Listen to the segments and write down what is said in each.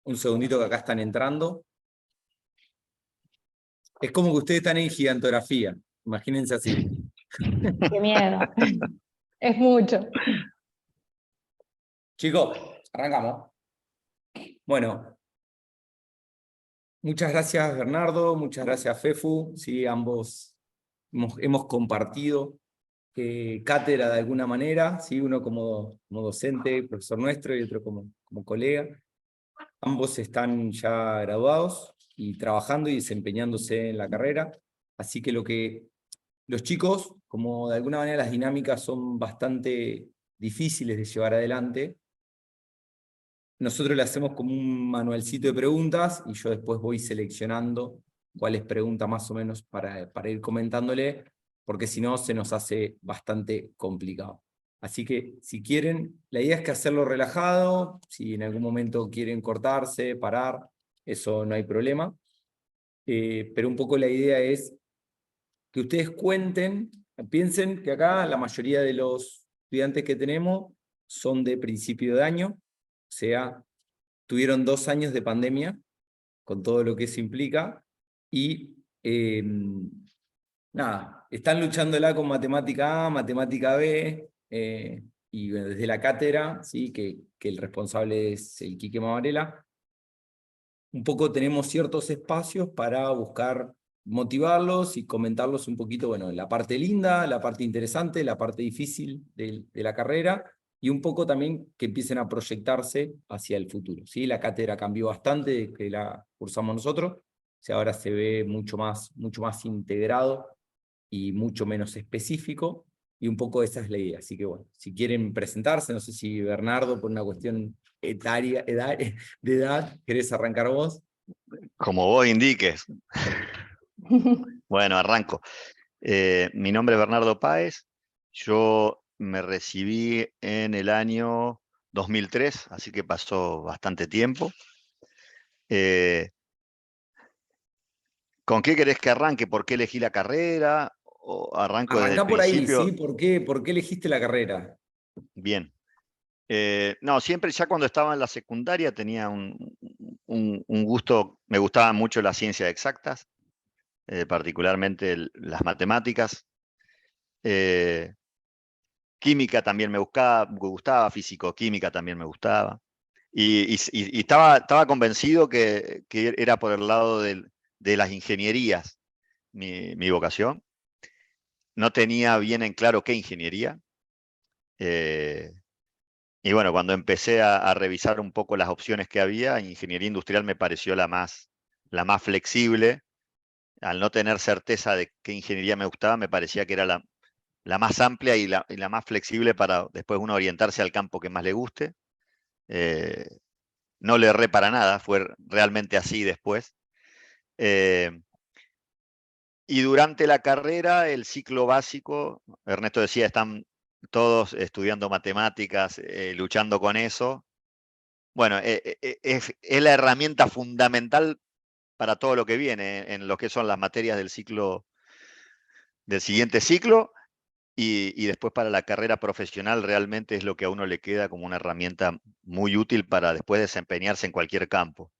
Un segundito que acá están entrando. Es como que ustedes están en gigantografía. Imagínense así. Qué miedo. Es mucho. Chicos, arrancamos. Bueno, muchas gracias Bernardo, muchas gracias Fefu. Sí, ambos hemos compartido cátedra de alguna manera, ¿sí? Uno como docente, profesor nuestro, y otro como colega. Ambos están ya graduados y trabajando y desempeñándose en la carrera. Así que los chicos, como de alguna manera las dinámicas son bastante difíciles de llevar adelante, nosotros le hacemos como un manualcito de preguntas y yo después voy seleccionando cuáles preguntas más o menos para ir comentándole, porque si no se nos hace bastante complicado. Así que si quieren, la idea es que hacerlo relajado, si en algún momento quieren cortarse, parar, eso no hay problema. Pero un poco la idea es que ustedes cuenten, piensen que acá la mayoría de los estudiantes que tenemos son de principio de año, o sea, tuvieron 2 años de pandemia, con todo lo que eso implica, y nada, están luchándola con matemática A, matemática B, y bueno, desde la cátedra, ¿sí? que el responsable es el Quique Mavarela, un poco tenemos ciertos espacios para buscar motivarlos y comentarlos un poquito, bueno, la parte linda, la parte interesante, la parte difícil de la carrera, y un poco también que empiecen a proyectarse hacia el futuro. ¿Sí? La cátedra cambió bastante desde que la cursamos nosotros, o sea, ahora se ve mucho más integrado y mucho menos específico, y un poco esa es la idea. Así que bueno, si quieren presentarse, no sé si Bernardo, por una cuestión de edad, ¿querés arrancar vos? Como vos indiques. Bueno, arranco. Mi nombre es Bernardo Páez. Yo me recibí en el año 2003, así que pasó bastante tiempo. ¿Con qué querés que arranque? ¿Por qué elegí la carrera? ¿O arranco desde el Arrancá por ahí, principio? ¿sí? ¿Por qué elegiste la carrera? Bien. No, siempre ya cuando estaba en la secundaria tenía un gusto, me gustaban mucho las ciencias exactas, particularmente las matemáticas. Química también me gustaba, físico-química también me gustaba. Y estaba convencido que era por el lado de las ingenierías mi vocación. No tenía bien en claro qué ingeniería. Y bueno, cuando empecé a revisar un poco las opciones que había, ingeniería industrial me pareció la más flexible. Al no tener certeza de qué ingeniería me gustaba, me parecía que era la más amplia y la más flexible para después uno orientarse al campo que más le guste. No le erré para nada, fue realmente así después. Y durante la carrera, el ciclo básico, Ernesto decía, están todos estudiando matemáticas, luchando con eso. Bueno, es la herramienta fundamental para todo lo que viene en lo que son las materias del siguiente ciclo. Y después para la carrera profesional realmente es lo que a uno le queda como una herramienta muy útil para después desempeñarse en cualquier campo.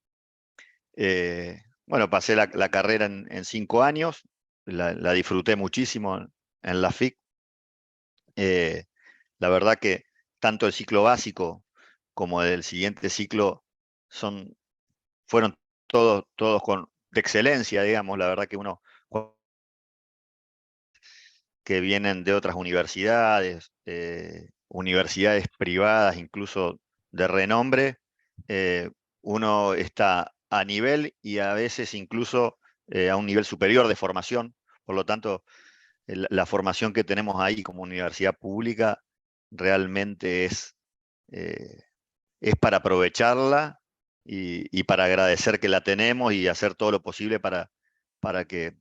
Bueno, pasé la carrera en 5 años, la disfruté muchísimo en la FIC. La verdad que tanto el ciclo básico como el siguiente ciclo fueron todos de excelencia, digamos. La verdad que uno que vienen de otras universidades, universidades privadas, incluso de renombre, uno está a nivel y a veces incluso a un nivel superior de formación. Por lo tanto, la formación que tenemos ahí como universidad pública realmente es para aprovecharla y para agradecer que la tenemos y hacer todo lo posible para que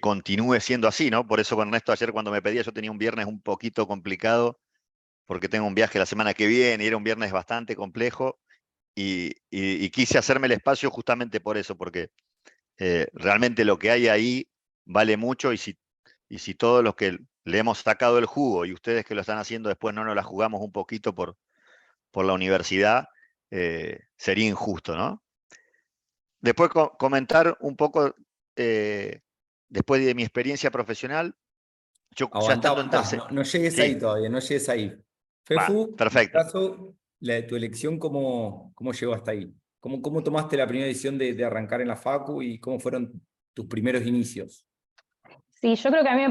continúe siendo así, ¿no? Por eso con Ernesto ayer cuando me pedía, yo tenía un viernes un poquito complicado, porque tengo un viaje la semana que viene y era un viernes bastante complejo, y quise hacerme el espacio justamente por eso, porque realmente lo que hay ahí vale mucho, y si todos los que le hemos sacado el jugo y ustedes que lo están haciendo después no nos la jugamos un poquito por la universidad, sería injusto, ¿no? después comentar un poco, después de mi experiencia profesional, yo ya Aguantá, estando en aguantá, tercer... no llegues ahí Sí, todavía, no llegues ahí. va, Fefu, en tu perfecto. caso, tu elección, ¿cómo llegó hasta ahí? ¿Cómo tomaste la primera decisión de arrancar en la Facu y cómo fueron tus primeros inicios? Sí, yo creo que a mí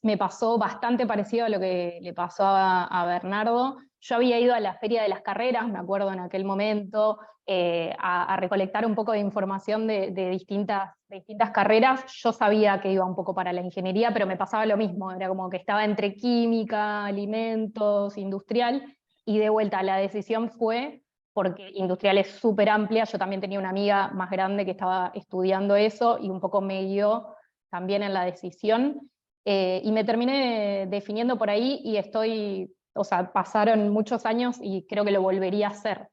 me pasó bastante parecido a lo que le pasó a Bernardo. Yo había ido a la Feria de las Carreras, me acuerdo en aquel momento, a recolectar un poco de información de distintas carreras. Yo sabía que iba un poco para la ingeniería, pero me pasaba lo mismo, era como que estaba entre química, alimentos, industrial, y de vuelta la decisión fue, porque industrial es súper amplia, yo también tenía una amiga más grande que estaba estudiando eso y un poco me guió también en la decisión, y me terminé definiendo por ahí y o sea, pasaron muchos años y creo que lo volvería a hacer.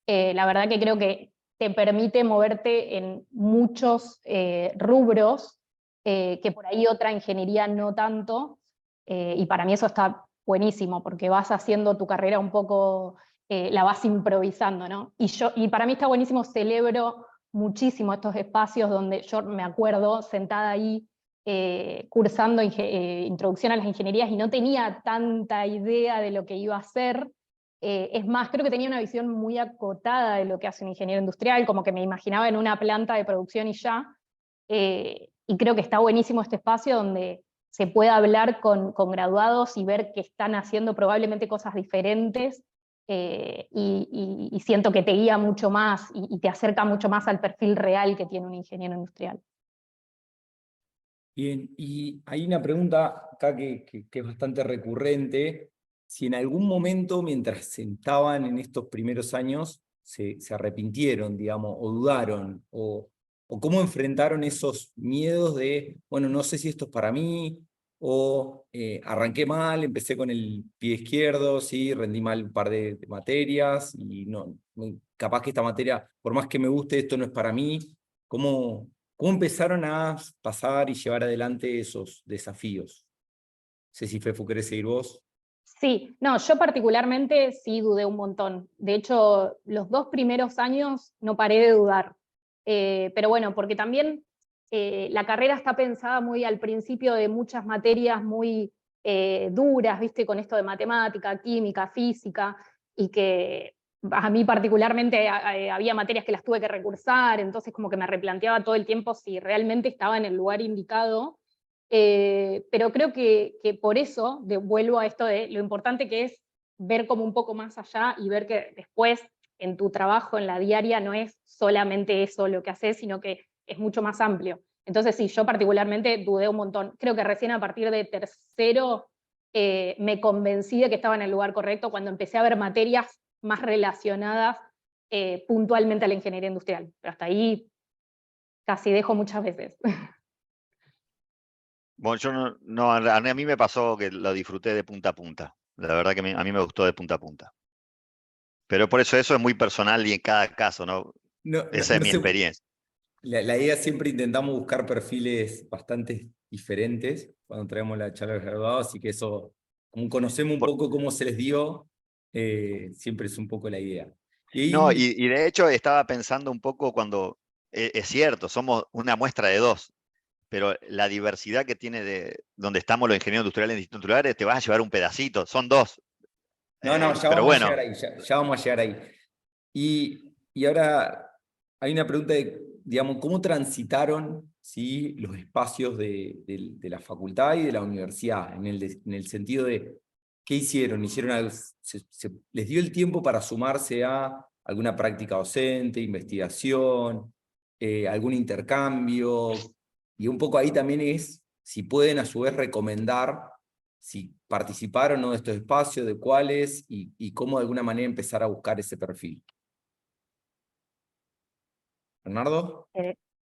La verdad que creo que te permite moverte en muchos rubros, que por ahí otra ingeniería no tanto, y para mí eso está buenísimo, porque vas haciendo tu carrera un poco, la vas improvisando, ¿no? Y para mí está buenísimo, celebro muchísimo estos espacios donde yo me acuerdo sentada ahí cursando introducción a las ingenierías y no tenía tanta idea de lo que iba a hacer. Es más, creo que tenía una visión muy acotada de lo que hace un ingeniero industrial, como que me imaginaba en una planta de producción y ya. Y creo que está buenísimo este espacio donde se puede hablar con graduados y ver que están haciendo probablemente cosas diferentes, y siento que te guía mucho más y te acerca mucho más al perfil real que tiene un ingeniero industrial. Bien, y hay una pregunta acá que es bastante recurrente. Si en algún momento, mientras estaban en estos primeros años, se arrepintieron, digamos, o dudaron, o cómo enfrentaron esos miedos de, bueno, no sé si esto es para mí, o arranqué mal, empecé con el pie izquierdo, sí, rendí mal un par de materias, y capaz que esta materia, por más que me guste, esto no es para mí. ¿Cómo empezaron a pasar y llevar adelante esos desafíos? No sé si Fefu querés seguir vos. Sí, no, yo particularmente sí dudé un montón. De hecho, los 2 primeros años no paré de dudar. Pero bueno, porque también la carrera está pensada muy al principio de muchas materias muy duras, ¿viste? Con esto de matemática, química, física, y que a mí particularmente había materias que las tuve que recursar, entonces como que me replanteaba todo el tiempo si realmente estaba en el lugar indicado. Pero creo que por eso vuelvo a esto de lo importante que es ver como un poco más allá y ver que después en tu trabajo, en la diaria, no es solamente eso lo que haces, sino que es mucho más amplio. Entonces sí, yo particularmente dudé un montón. Creo que recién a partir de tercero me convencí de que estaba en el lugar correcto cuando empecé a ver materias más relacionadas puntualmente a la ingeniería industrial. Pero hasta ahí casi dejo muchas veces. Bueno, yo a mí me pasó que lo disfruté de punta a punta. La verdad que a mí me gustó de punta a punta. Pero por eso es muy personal y en cada caso, ¿no? No, no, Esa es no mi sé, experiencia. la idea siempre intentamos buscar perfiles bastante diferentes cuando traemos la charla de graduados, así que eso, como conocemos un Por- poco cómo se les dio, siempre es un poco la idea. no, Y y de hecho estaba pensando un poco cuando, es cierto, somos una muestra de dos, pero la diversidad que tiene de donde estamos los ingenieros industriales en distintos lugares, te vas a llevar un pedacito, son dos. no, ya Pero vamos a llegar bueno, ahí, ya vamos a llegar ahí. Y ahora hay una pregunta de, digamos, ¿cómo transitaron, ¿sí?, los espacios de la facultad y de la universidad? En el sentido de, ¿qué hicieron? ¿Les dio el tiempo para sumarse a alguna práctica docente, investigación, algún intercambio? Y un poco ahí también es si pueden a su vez recomendar si participaron o no de estos espacios, de cuáles, y cómo de alguna manera empezar a buscar ese perfil. Bernardo.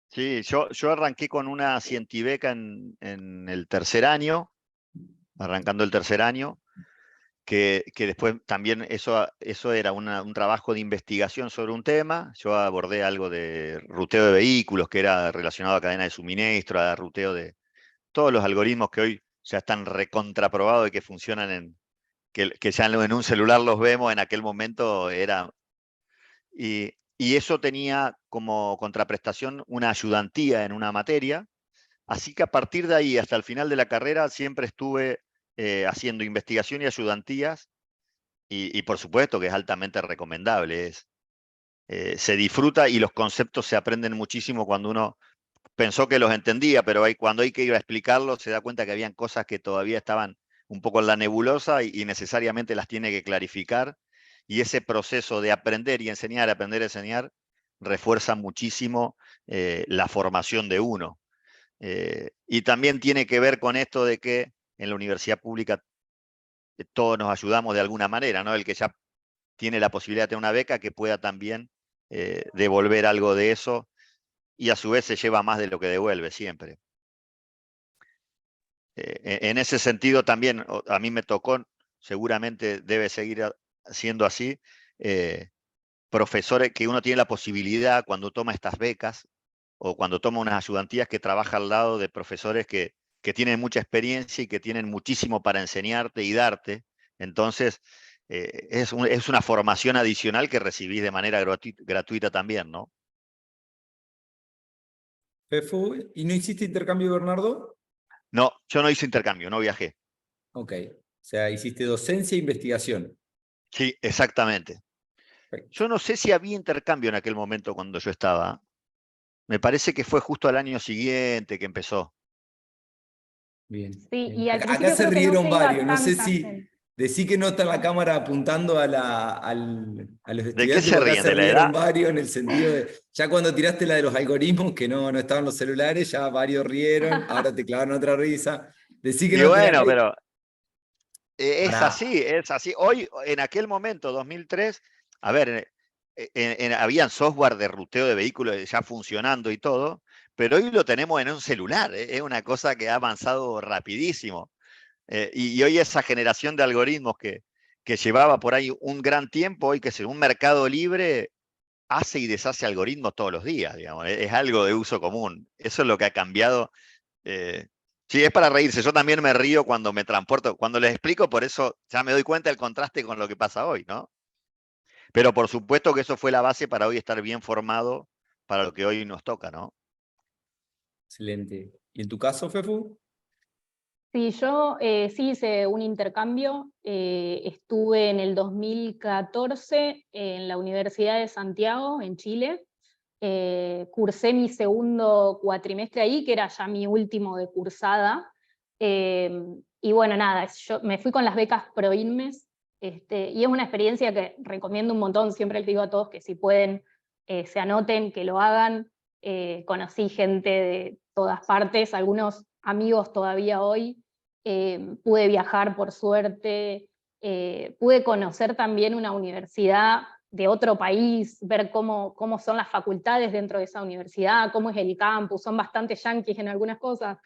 sí, yo arranqué con una cientibeca en el tercer año, arrancando el tercer año, que después también eso era un trabajo de investigación sobre un tema. Yo abordé algo de ruteo de vehículos, que era relacionado a cadena de suministro, a ruteo de todos los algoritmos que hoy ya están recontraprobados y que funcionan que ya en un celular los vemos, en aquel momento era... y eso tenía como contraprestación una ayudantía en una materia. Así que a partir de ahí hasta el final de la carrera siempre estuve haciendo investigación y ayudantías, y por supuesto que es altamente recomendable. Se disfruta y los conceptos se aprenden muchísimo cuando uno pensó que los entendía, pero cuando hay que ir a explicarlos se da cuenta que habían cosas que todavía estaban un poco en la nebulosa y necesariamente las tiene que clarificar. Y ese proceso de aprender y enseñar, aprender y enseñar, refuerza muchísimo la formación de uno. Y también tiene que ver con esto de que en la universidad pública todos nos ayudamos de alguna manera, ¿no? El que ya tiene la posibilidad de tener una beca, que pueda también devolver algo de eso, y a su vez se lleva más de lo que devuelve siempre. En ese sentido también a mí me tocó, seguramente debe seguir siendo así, profesores que uno tiene la posibilidad cuando toma estas becas o cuando toma unas ayudantías, que trabaja al lado de profesores que tienen mucha experiencia y que tienen muchísimo para enseñarte y darte. Entonces, es una formación adicional que recibís de manera gratuita también, ¿no? Fefu, ¿y no hiciste intercambio, Bernardo? No, yo no hice intercambio, no viajé. Ok, o sea, hiciste docencia e investigación. Sí, exactamente. Perfecto. Yo no sé si había intercambio en aquel momento cuando yo estaba. Me parece que fue justo al año siguiente que empezó. Bien, Sí, bien. y al Acá principio se creo que no rieron se iba varios, no sé tanta si gente. decí que no está la cámara apuntando a los ¿De qué estudiantes, se porque acá ríen? se ¿De la rieron edad? varios en el sentido de, ya cuando tiraste la de los algoritmos, que no estaban los celulares, ya varios rieron, ahora te clavaron otra risa. Decí que Y no te la... bueno, pero es Pará, así, es así. Hoy, en aquel momento, 2003, a ver, habían software de ruteo de vehículos ya funcionando y todo, pero hoy lo tenemos en un celular. Es una cosa que ha avanzado rapidísimo. Y hoy esa generación de algoritmos que llevaba por ahí un gran tiempo, hoy que es un mercado libre, hace y deshace algoritmos todos los días, digamos. Es algo de uso común. Eso es lo que ha cambiado. eh, sí, es para reírse. Yo también me río cuando me transporto, cuando les explico, por eso ya me doy cuenta del contraste con lo que pasa hoy, ¿no? Pero por supuesto que eso fue la base para hoy estar bien formado para lo que hoy nos toca, ¿no? excelente. ¿Y en tu caso, Fefu? Sí, yo sí hice un intercambio, estuve en el 2014 en la Universidad de Santiago, en Chile. Cursé mi segundo cuatrimestre ahí, que era ya mi último de cursada. Y bueno, nada, yo me fui con las becas ProInmes, y es una experiencia que recomiendo un montón. Siempre les digo a todos que si pueden, se anoten, que lo hagan. Conocí gente de todas partes, algunos amigos todavía hoy. Pude viajar por suerte, pude conocer también una universidad de otro país, ver cómo son las facultades dentro de esa universidad, cómo es el campus, son bastante yanquis en algunas cosas,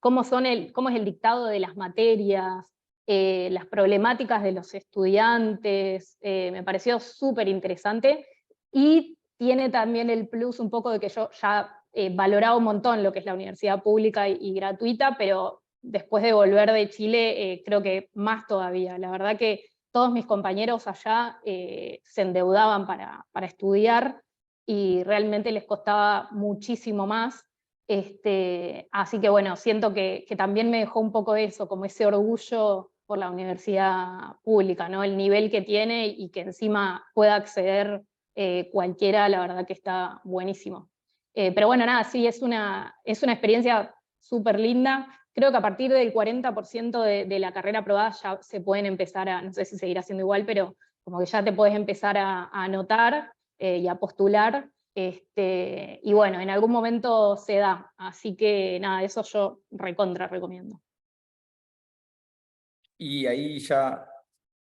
cómo es el dictado de las materias, las problemáticas de los estudiantes. Me pareció súper interesante, y tiene también el plus un poco de que yo ya valoraba un montón lo que es la universidad pública y gratuita, pero después de volver de Chile creo que más todavía. La verdad que todos mis compañeros allá se endeudaban para estudiar, y realmente les costaba muchísimo más. Así que bueno, siento que también me dejó un poco eso, como ese orgullo por la universidad pública, ¿no? El nivel que tiene y que encima pueda acceder cualquiera, la verdad que está buenísimo. Pero bueno, nada, sí, es una experiencia súper linda. Creo que a partir del 40% de la carrera aprobada ya se pueden empezar a, no sé si seguirá siendo igual, pero como que ya te puedes empezar a anotar y a postular. Y bueno, en algún momento se da. Así que nada, eso yo recontra recomiendo. Y ahí ya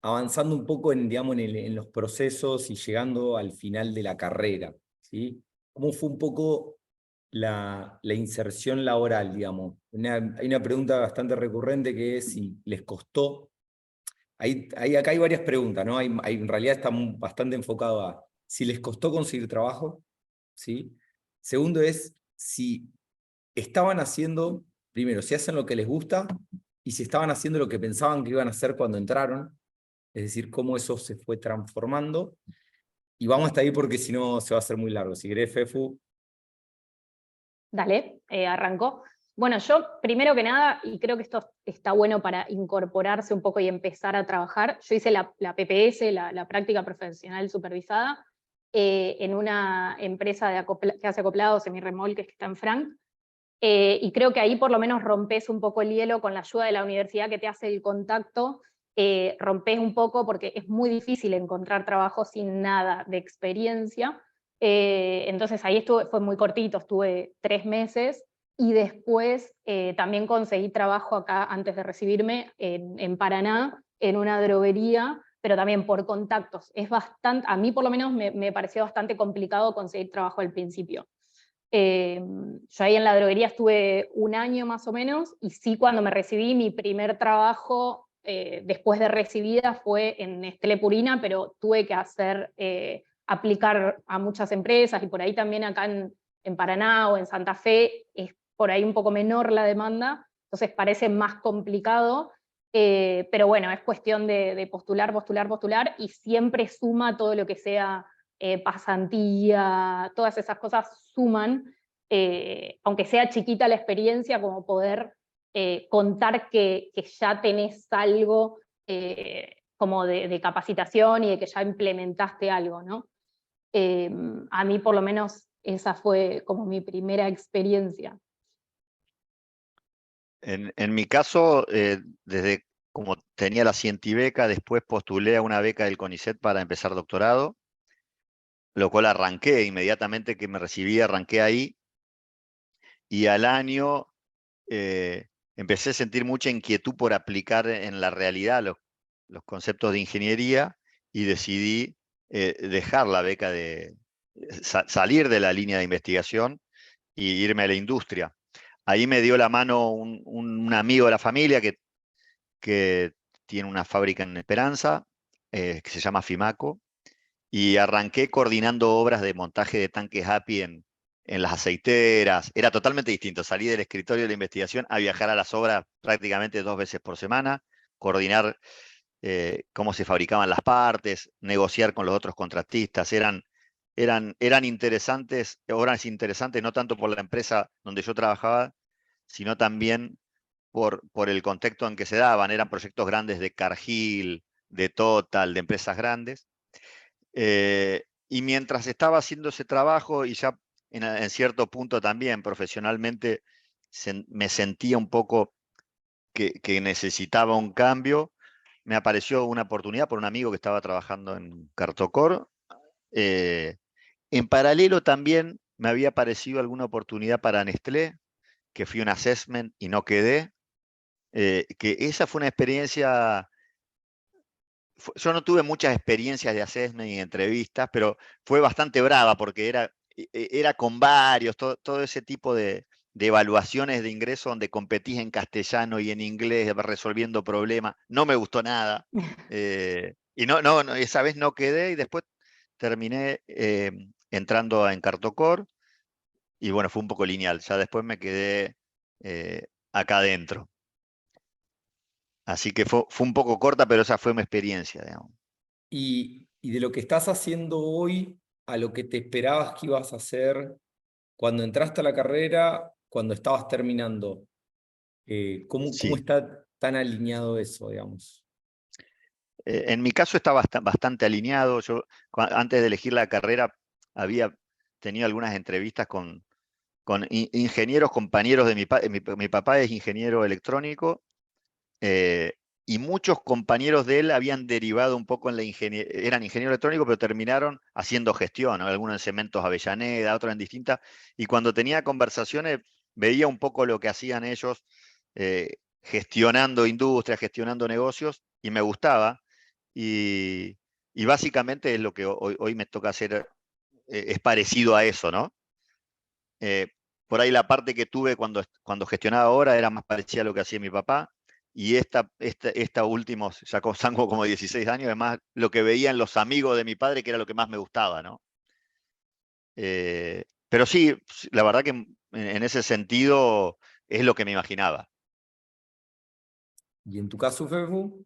avanzando un poco en, digamos, en los procesos y llegando al final de la carrera, ¿sí? ¿Cómo fue un poco la inserción laboral, digamos? Hay una pregunta bastante recurrente que es si les costó. Acá hay varias preguntas, ¿no? En realidad está bastante enfocado a si les costó conseguir trabajo, ¿sí? Segundo es si estaban haciendo, primero, si hacen lo que les gusta y si estaban haciendo lo que pensaban que iban a hacer cuando entraron, es decir, cómo eso se fue transformando. Y vamos hasta ahí porque si no se va a hacer muy largo. Si querés, Fefu. Dale, arrancó. Bueno, yo primero que nada, y creo que esto está bueno para incorporarse un poco y empezar a trabajar, yo hice la PPS, la práctica profesional supervisada, en una empresa que hace acoplados, semirremolques, que está en Frank, y creo que ahí por lo menos rompes un poco el hielo con la ayuda de la universidad que te hace el contacto, rompes un poco porque es muy difícil encontrar trabajo sin nada de experiencia. Entonces ahí fue muy cortito, estuve 3 meses, y después también conseguí trabajo acá antes de recibirme en Paraná, en una droguería, pero también por contactos. Es bastante, a mí por lo menos me pareció bastante complicado conseguir trabajo al principio. Yo ahí en la droguería estuve 1 año más o menos, y sí, cuando me recibí, mi primer trabajo después de recibida fue en Nestlé Purina, pero tuve que aplicar a muchas empresas, y por ahí también acá en Paraná o en Santa Fe es por ahí un poco menor la demanda, entonces parece más complicado, pero bueno, es cuestión de postular, postular, postular, y siempre suma todo lo que sea pasantía, todas esas cosas suman, aunque sea chiquita la experiencia, como poder contar que ya tenés algo como de capacitación y de que ya implementaste algo, ¿no? A mí por lo menos esa fue como mi primera experiencia. En mi caso, desde como tenía la Cientibeca, después postulé a una beca del CONICET para empezar doctorado, lo cual arranqué inmediatamente que me recibí, arranqué ahí, y al año empecé a sentir mucha inquietud por aplicar en la realidad los conceptos de ingeniería, y decidí dejar la beca, salir de la línea de investigación e irme a la industria. Ahí me dio la mano un amigo de la familia que tiene una fábrica en Esperanza, que se llama Fimaco, y arranqué coordinando obras de montaje de tanques API en las aceiteras. Era totalmente distinto, salí del escritorio de la investigación a viajar a las obras prácticamente 2 veces por semana, coordinar cómo se fabricaban las partes, negociar con los otros contratistas. Eran interesantes, obras interesantes, no tanto por la empresa donde yo trabajaba, sino también por el contexto en que se daban. Eran proyectos grandes de Cargill, de Total, de empresas grandes. Y mientras estaba haciendo ese trabajo, y ya en cierto punto también profesionalmente me sentía un poco que necesitaba un cambio, me apareció una oportunidad por un amigo que estaba trabajando en Cartocor. En paralelo también me había aparecido alguna oportunidad para Nestlé, que fui a un assessment y no quedé. Que esa fue una experiencia. Yo no tuve muchas experiencias de assessment y entrevistas, pero fue bastante brava porque era con varios, todo ese tipo de evaluaciones de ingreso donde competís en castellano y en inglés resolviendo problemas. No me gustó nada. Y esa vez no quedé, y después terminé entrando en Cartocor, y bueno, fue un poco lineal. Ya después me quedé acá adentro. Así que fue un poco corta, pero esa fue mi experiencia, digamos. Y de lo que estás haciendo hoy a lo que te esperabas que ibas a hacer cuando entraste a la carrera, cuando estabas terminando, ¿cómo Sí. está tan alineado eso, digamos? En mi caso está bastante alineado. Yo, antes de elegir la carrera, había tenido algunas entrevistas con ingenieros, compañeros de mi papá es ingeniero electrónico, y muchos compañeros de él habían derivado un poco en la ingeniería, eran ingeniero electrónico, pero terminaron haciendo gestión, ¿no? Algunos en Cementos Avellaneda, otros en distintas, y cuando tenía conversaciones veía un poco lo que hacían ellos, gestionando industrias, gestionando negocios, y me gustaba. Y básicamente es lo que hoy me toca hacer, es parecido a eso, ¿no? Por ahí la parte que tuve cuando gestionaba ahora era más parecida a lo que hacía mi papá, y esta últimos, ya salgo como 16 años, además lo que veían los amigos de mi padre, que era lo que más me gustaba, ¿no? Pero sí, la verdad que en ese sentido es lo que me imaginaba. ¿Y en tu caso, Fefu?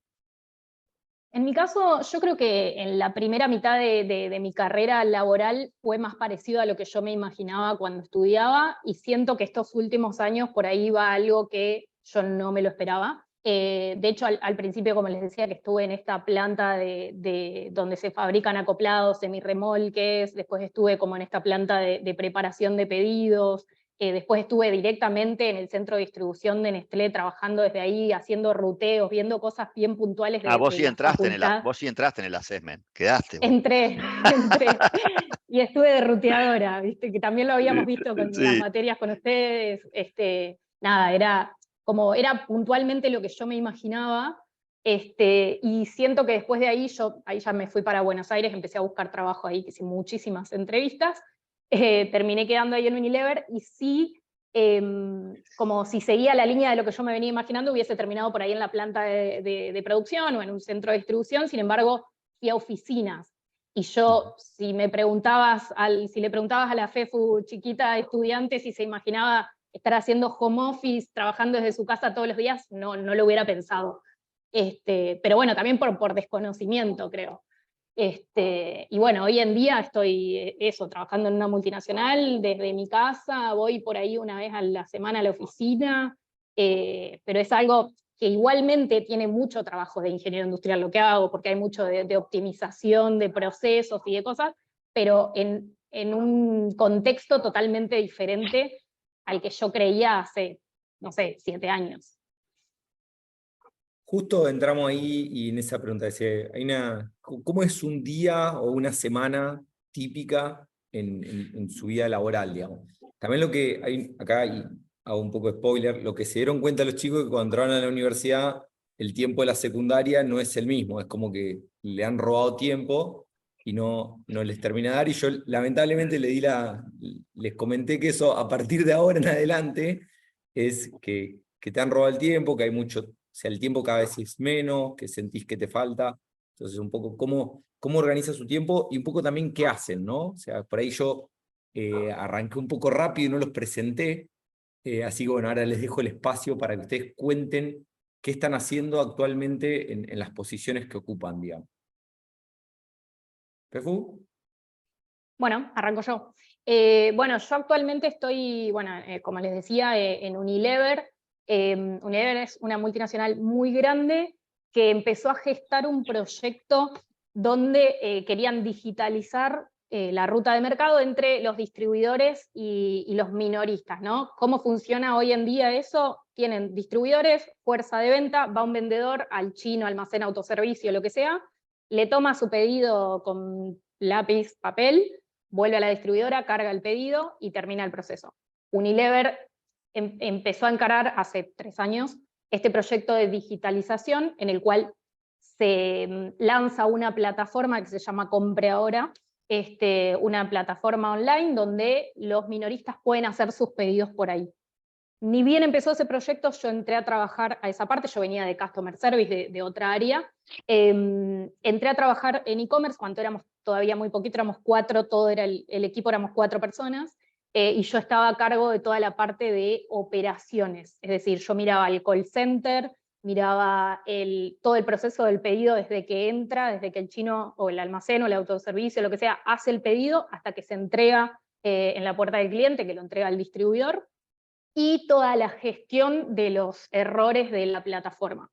En mi caso, yo creo que en la primera mitad de mi carrera laboral fue más parecido a lo que yo me imaginaba cuando estudiaba, y siento que estos últimos años por ahí va algo que yo no me lo esperaba. De hecho, al principio, como les decía, que estuve en esta planta donde se fabrican acoplados, semirremolques, después estuve como en esta planta de preparación de pedidos, después estuve directamente en el centro de distribución de Nestlé, trabajando desde ahí, haciendo ruteos, viendo cosas bien puntuales de la facultad. Vos sí entraste en el assessment, quedaste vos. Entré. Y estuve de ruteadora, ¿viste? Que también lo habíamos visto con las Sí. materias con ustedes. Nada, era puntualmente lo que yo me imaginaba. Y siento que después de ahí, ahí ya me fui para Buenos Aires, empecé a buscar trabajo ahí, que hice muchísimas entrevistas. Terminé quedando ahí en Unilever, y sí, como si seguía la línea de lo que yo me venía imaginando, hubiese terminado por ahí en la planta de producción o en un centro de distribución. Sin embargo, fui a oficinas. Y yo, si le preguntabas a la Fefu chiquita estudiante si se imaginaba estar haciendo home office, trabajando desde su casa todos los días, no lo hubiera pensado. Pero bueno, también por desconocimiento, creo. Y bueno, hoy en día estoy trabajando en una multinacional desde mi casa, voy por ahí una vez a la semana a la oficina, pero es algo que igualmente tiene mucho trabajo de ingeniero industrial lo que hago, porque hay mucho de optimización de procesos y de cosas, pero en un contexto totalmente diferente al que yo creía hace, no sé, 7 años. Justo entramos ahí y en esa pregunta decía, ¿cómo es un día o una semana típica en su vida laboral, digamos? También lo que hay acá, y hago un poco de spoiler, lo que se dieron cuenta los chicos que cuando entraron a la universidad, el tiempo de la secundaria no es el mismo, es como que le han robado tiempo y no les termina de dar, y yo lamentablemente les comenté que eso a partir de ahora en adelante es que te han robado el tiempo, que hay mucho, o sea, el tiempo cada vez es menos, que sentís que te falta. Entonces, un poco cómo organiza su tiempo y un poco también qué hacen, ¿no? O sea, por ahí yo arranqué un poco rápido y no los presenté, así que bueno, ahora les dejo el espacio para que ustedes cuenten qué están haciendo actualmente en las posiciones que ocupan, digamos. ¿Pefu? Bueno, arranco yo. Bueno, yo actualmente estoy, como les decía, en Unilever. Unilever es una multinacional muy grande que empezó a gestar un proyecto donde querían digitalizar la ruta de mercado entre los distribuidores y los minoristas, ¿no? ¿Cómo funciona hoy en día eso? Tienen distribuidores, fuerza de venta, va un vendedor al chino, almacén, autoservicio, lo que sea, le toma su pedido con lápiz, papel, vuelve a la distribuidora, carga el pedido y termina el proceso. Unilever empezó a encarar hace 3 años este proyecto de digitalización en el cual se lanza una plataforma que se llama Compre Ahora, una plataforma online donde los minoristas pueden hacer sus pedidos por ahí. Ni bien empezó ese proyecto, yo entré a trabajar a esa parte, yo venía de Customer Service, de otra área. Entré a trabajar en e-commerce cuando éramos todavía muy poquito, éramos 4, todo era el equipo, éramos 4 personas, y yo estaba a cargo de toda la parte de operaciones, es decir, yo miraba el call center, miraba todo el proceso del pedido desde que entra, desde que el chino o el almacén o el autoservicio, lo que sea, hace el pedido hasta que se entrega en la puerta del cliente, que lo entrega al distribuidor, y toda la gestión de los errores de la plataforma.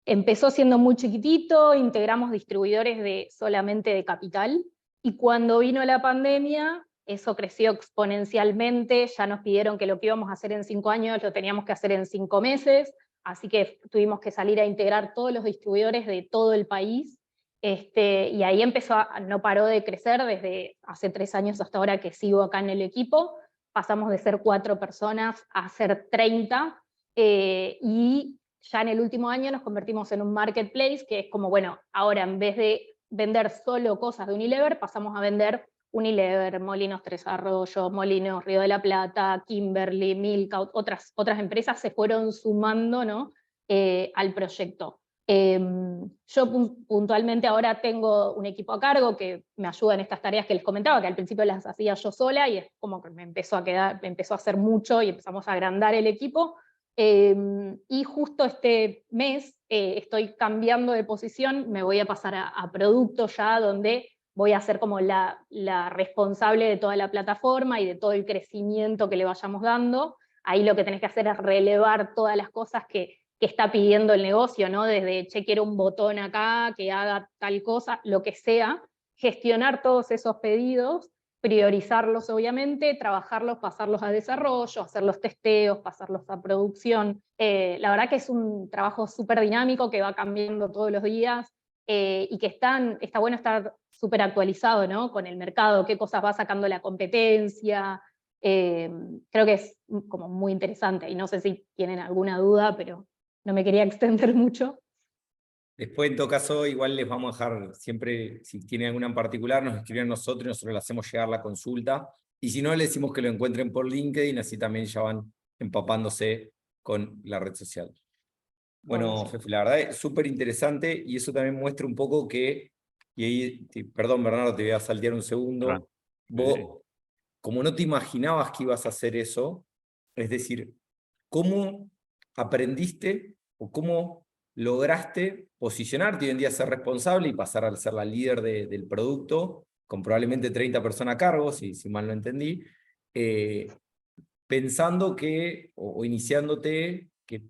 Empezó siendo muy chiquitito, integramos distribuidores solamente de capital, y cuando vino la pandemia, eso creció exponencialmente, ya nos pidieron que lo que íbamos a hacer en 5 años lo teníamos que hacer en 5 meses, así que tuvimos que salir a integrar todos los distribuidores de todo el país, y ahí no paró de crecer desde hace 3 años hasta ahora que sigo acá en el equipo. Pasamos de ser 4 personas a ser 30, y ya en el último año nos convertimos en un marketplace, que es como, bueno, ahora en vez de vender solo cosas de Unilever, pasamos a vender Unilever, Molinos Tres Arroyos, Molinos Río de la Plata, Kimberly, Milka, otras empresas se fueron sumando, ¿no? Al proyecto. Yo puntualmente ahora tengo un equipo a cargo que me ayuda en estas tareas que les comentaba, que al principio las hacía yo sola, y es como que me empezó a hacer mucho y empezamos a agrandar el equipo. Y justo este mes estoy cambiando de posición, me voy a pasar a producto ya, donde voy a ser como la responsable de toda la plataforma y de todo el crecimiento que le vayamos dando. Ahí lo que tenés que hacer es relevar todas las cosas que está pidiendo el negocio, ¿no? Desde, che, quiero un botón acá, que haga tal cosa, lo que sea, gestionar todos esos pedidos, priorizarlos obviamente, trabajarlos, pasarlos a desarrollo, hacer los testeos, pasarlos a producción. La verdad que es un trabajo súper dinámico que va cambiando todos los días y que está bueno estar súper actualizado, ¿no? Con el mercado, qué cosas va sacando la competencia. Creo que es como muy interesante y no sé si tienen alguna duda, pero no me quería extender mucho. Después, en todo caso, igual les vamos a dejar siempre, si tienen alguna en particular, nos escriben a nosotros y nosotros le hacemos llegar la consulta. Y si no, les decimos que lo encuentren por LinkedIn, así también ya van empapándose con la red social. Bueno, Fefi, la verdad es súper interesante y eso también muestra un poco que, y ahí, perdón Bernardo, te voy a saltear un segundo, vos, como no te imaginabas que ibas a hacer eso, es decir, ¿cómo aprendiste o cómo lograste posicionarte hoy en día, ser responsable y pasar a ser la líder del producto, con probablemente 30 personas a cargo, si mal no entendí, pensando que, o iniciándote que,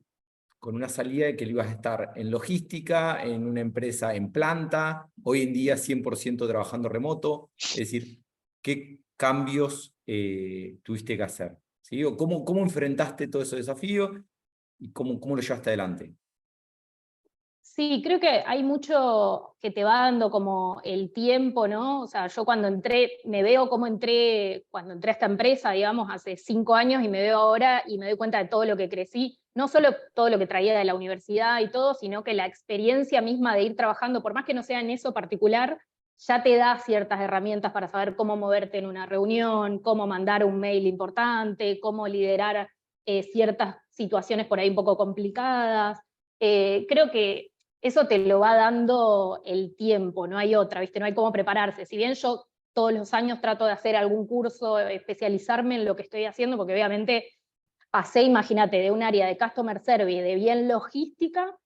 con una salida de que ibas a estar en logística, en una empresa en planta, hoy en día 100% trabajando remoto? Es decir, ¿qué cambios tuviste que hacer? ¿Sí? ¿O cómo enfrentaste todos esos desafíos y cómo lo llevaste adelante? Sí, creo que hay mucho que te va dando como el tiempo, ¿no? O sea, yo cuando entré, me veo cómo entré, cuando entré a esta empresa, digamos, hace 5 años, y me veo ahora y me doy cuenta de todo lo que crecí, no solo todo lo que traía de la universidad y todo, sino que la experiencia misma de ir trabajando, por más que no sea en eso particular, ya te da ciertas herramientas para saber cómo moverte en una reunión, cómo mandar un mail importante, cómo liderar ciertas situaciones por ahí un poco complicadas. Creo que eso te lo va dando el tiempo, no hay otra, ¿viste? No hay cómo prepararse. Si bien yo todos los años trato de hacer algún curso, especializarme en lo que estoy haciendo, porque obviamente pasé, imagínate, de un área de customer service, de bien logística,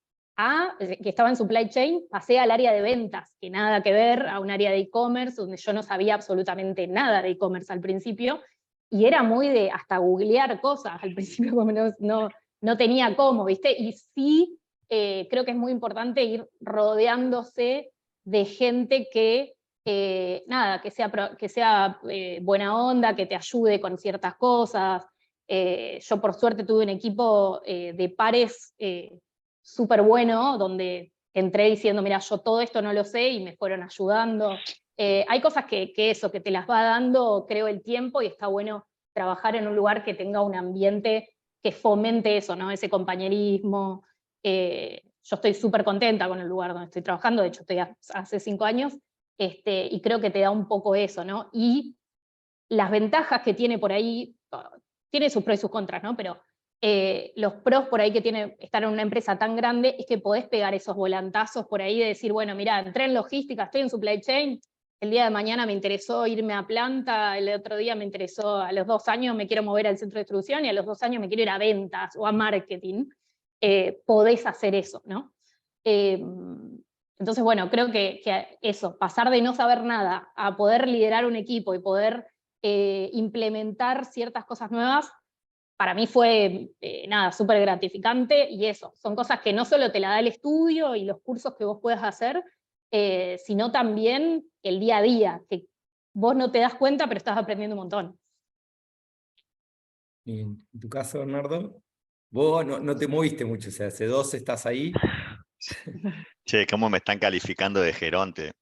que estaba en supply chain, pasé al área de ventas, que nada que ver, a un área de e-commerce, donde yo no sabía absolutamente nada de e-commerce al principio, y era muy de hasta googlear cosas al principio, como no tenía cómo, ¿viste? Y sí, creo que es muy importante ir rodeándose de gente que, nada, que sea buena onda, que te ayude con ciertas cosas. Yo por suerte tuve un equipo de pares súper bueno, donde entré diciendo, mira, yo todo esto no lo sé, y me fueron ayudando. Hay cosas que eso, que te las va dando, creo, el tiempo, y está bueno trabajar en un lugar que tenga un ambiente que fomente eso, ¿no? Ese compañerismo. Yo estoy súper contenta con el lugar donde estoy trabajando, de hecho estoy hace 5 años, y creo que te da un poco eso, ¿no? Y las ventajas que tiene por ahí, tiene sus pros y sus contras, ¿no? Pero los pros por ahí que tiene estar en una empresa tan grande es que podés pegar esos volantazos por ahí de decir, bueno, mira, entré en logística, estoy en supply chain, el día de mañana me interesó irme a planta, el otro día me interesó, a los 2 años me quiero mover al centro de distribución, y a los 2 años me quiero ir a ventas o a marketing. Podés hacer eso, ¿no? Entonces, bueno, creo que eso, pasar de no saber nada a poder liderar un equipo y poder implementar ciertas cosas nuevas, para mí fue, nada, súper gratificante. Y eso, son cosas que no solo te la da el estudio y los cursos que vos puedas hacer, sino también el día a día, que vos no te das cuenta, pero estás aprendiendo un montón. Y en tu caso, Bernardo, vos no te moviste mucho, o sea, hace 2 estás ahí. Che, ¿cómo me están calificando de geronte?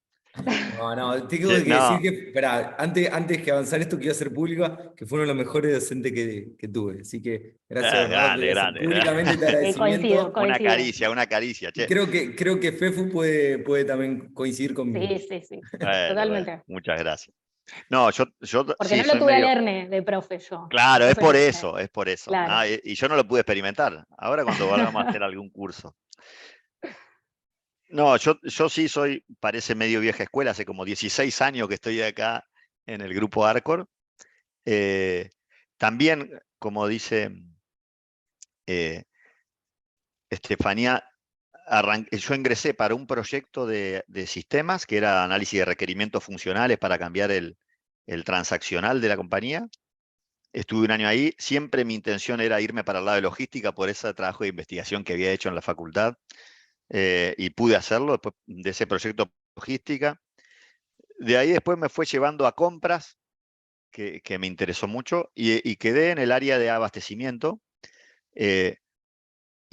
No, tengo Che, que decir no, que, espera, antes que avanzar esto, quiero hacer pública que fue uno de los mejores docentes que tuve. Así que gracias, Bernardo, grande, quería hacer grande. públicamente este Coincido, agradecimiento. coincido. Una caricia, Y che. creo que Fefu puede también coincidir conmigo. Sí, sí, sí, Bueno, totalmente. muchas gracias. No, yo Porque sí no lo soy tuve al medio. Erne de profe yo. Claro, es Entonces, por eso, es por eso. claro. Ah, y yo no lo pude experimentar. Ahora cuando vayamos a hacer algún curso. No, yo sí soy, parece medio vieja escuela, hace como 16 años que estoy acá en el grupo Arcor. También, como dice Estefanía, yo ingresé para un proyecto de sistemas, que era análisis de requerimientos funcionales para cambiar el transaccional de la compañía. Estuve un año ahí. Siempre mi intención era irme para el lado de logística por ese trabajo de investigación que había hecho en la facultad. Y pude hacerlo después de ese proyecto de logística. De ahí después me fue llevando a compras, que me interesó mucho, y quedé en el área de abastecimiento.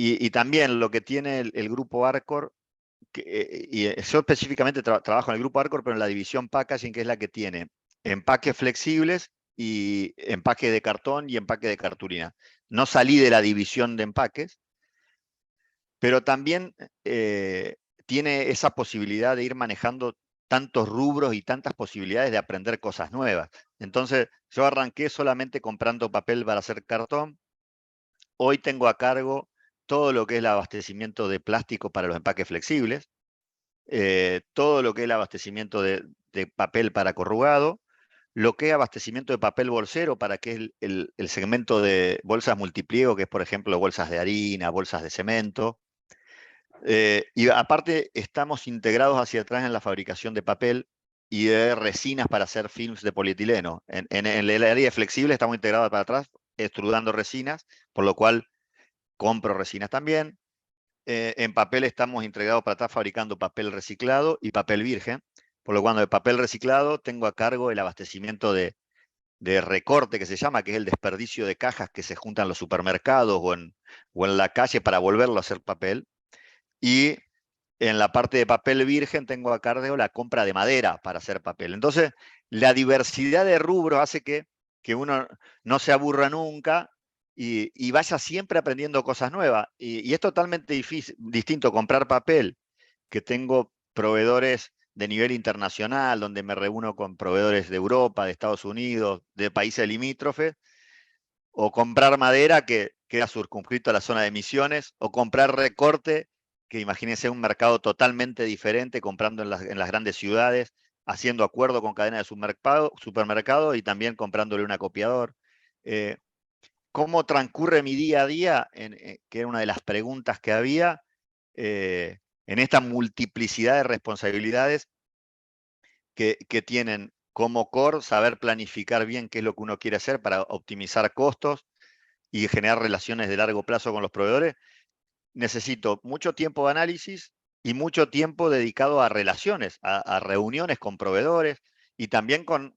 Y también lo que tiene el grupo Arcor, yo específicamente trabajo en el grupo Arcor, pero en la división packaging, que es la que tiene empaques flexibles y empaque de cartón y empaque de cartulina. No salí de la división de empaques, pero también tiene esa posibilidad de ir manejando tantos rubros y tantas posibilidades de aprender cosas nuevas. Entonces, yo arranqué solamente comprando papel para hacer cartón. Hoy tengo a cargo todo lo que es el abastecimiento de plástico para los empaques flexibles, todo lo que es el abastecimiento de papel para corrugado, lo que es abastecimiento de papel bolsero para que es el segmento de bolsas multipliego, que es, por ejemplo, bolsas de harina, bolsas de cemento. Y aparte estamos integrados hacia atrás en la fabricación de papel y de resinas para hacer films de polietileno. En el área flexible estamos integrados para atrás, extrudando resinas, por lo cual compro resinas también. En papel estamos integrados para atrás fabricando papel reciclado y papel virgen, por lo cual de papel reciclado tengo a cargo el abastecimiento de recorte, que se llama, que es el desperdicio de cajas que se juntan en los supermercados o en la calle para volverlo a hacer papel. Y en la parte de papel virgen tengo a cargo la compra de madera para hacer papel. Entonces, la diversidad de rubros hace que uno no se aburra nunca y vaya siempre aprendiendo cosas nuevas. Y es totalmente distinto comprar papel, que tengo proveedores de nivel internacional, donde me reúno con proveedores de Europa, de Estados Unidos, de países limítrofes, o comprar madera, que queda circunscrito a la zona de Misiones, o comprar recorte, que imagínense un mercado totalmente diferente, comprando en las grandes ciudades, haciendo acuerdo con cadenas de supermercado y también comprándole un acopiador. ¿Cómo transcurre mi día a día? Que era una de las preguntas que había, en esta multiplicidad de responsabilidades que tienen como core saber planificar bien qué es lo que uno quiere hacer para optimizar costos y generar relaciones de largo plazo con los proveedores. Necesito mucho tiempo de análisis y mucho tiempo dedicado a relaciones, a reuniones con proveedores y también con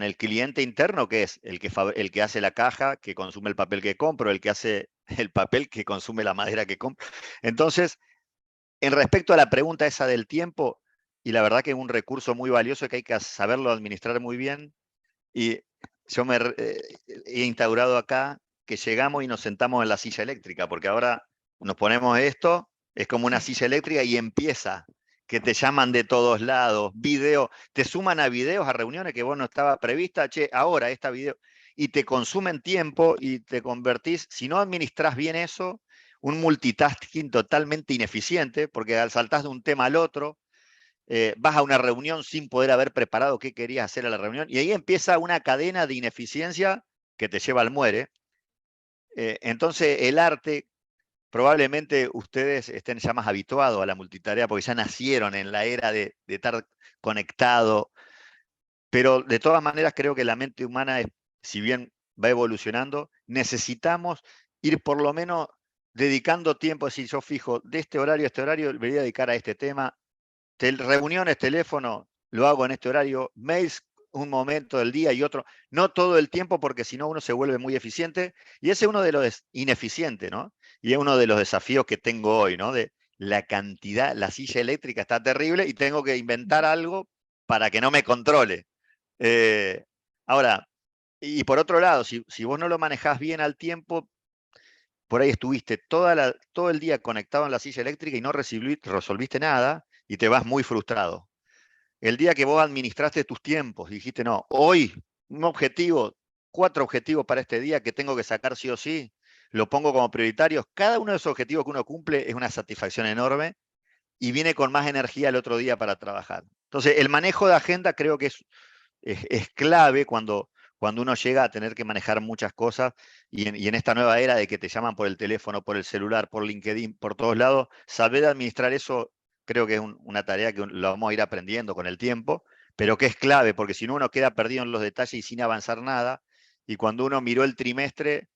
el cliente interno, que es el que hace la caja, que consume el papel que compro, el que hace el papel que consume la madera que compro. Entonces, en respecto a la pregunta esa del tiempo, y la verdad que es un recurso muy valioso que hay que saberlo administrar muy bien, y yo he instaurado acá que llegamos y nos sentamos en la silla eléctrica, porque ahora nos ponemos esto, es como una silla eléctrica y empieza, que te llaman de todos lados, video, te suman a videos, a reuniones que vos no estaba prevista, che, ahora esta video, y te consumen tiempo y te convertís, si no administrás bien eso, un multitasking totalmente ineficiente, porque saltás de un tema al otro, vas a una reunión sin poder haber preparado qué querías hacer a la reunión, y ahí empieza una cadena de ineficiencia que te lleva al muere. Entonces, el arte, probablemente ustedes estén ya más habituados a la multitarea, porque ya nacieron en la era de estar conectado, pero de todas maneras creo que la mente humana, si bien va evolucionando, necesitamos ir por lo menos dedicando tiempo, si yo fijo, de este horario a este horario, me voy a dedicar a este tema. Reuniones, teléfono, lo hago en este horario, mails un momento del día y otro, no todo el tiempo, porque si no uno se vuelve muy eficiente, y ese es uno de los ineficientes, ¿no? Y es uno de los desafíos que tengo hoy, ¿no? De la cantidad, la silla eléctrica está terrible y tengo que inventar algo para que no me controle. Ahora, y por otro lado, si vos no lo manejás bien al tiempo, por ahí estuviste todo el día conectado en la silla eléctrica y no resolviste nada y te vas muy frustrado. El día que vos administraste tus tiempos y dijiste, no, hoy un objetivo, 4 objetivos para este día que tengo que sacar sí o sí, lo pongo como prioritarios. Cada uno de esos objetivos que uno cumple es una satisfacción enorme y viene con más energía el otro día para trabajar. Entonces, el manejo de agenda creo que es clave cuando cuando uno llega a tener que manejar muchas cosas y en esta nueva era de que te llaman por el teléfono, por el celular, por LinkedIn, por todos lados, saber administrar eso creo que es una tarea que lo vamos a ir aprendiendo con el tiempo, pero que es clave, porque si no uno queda perdido en los detalles y sin avanzar nada, y cuando uno miró el trimestre,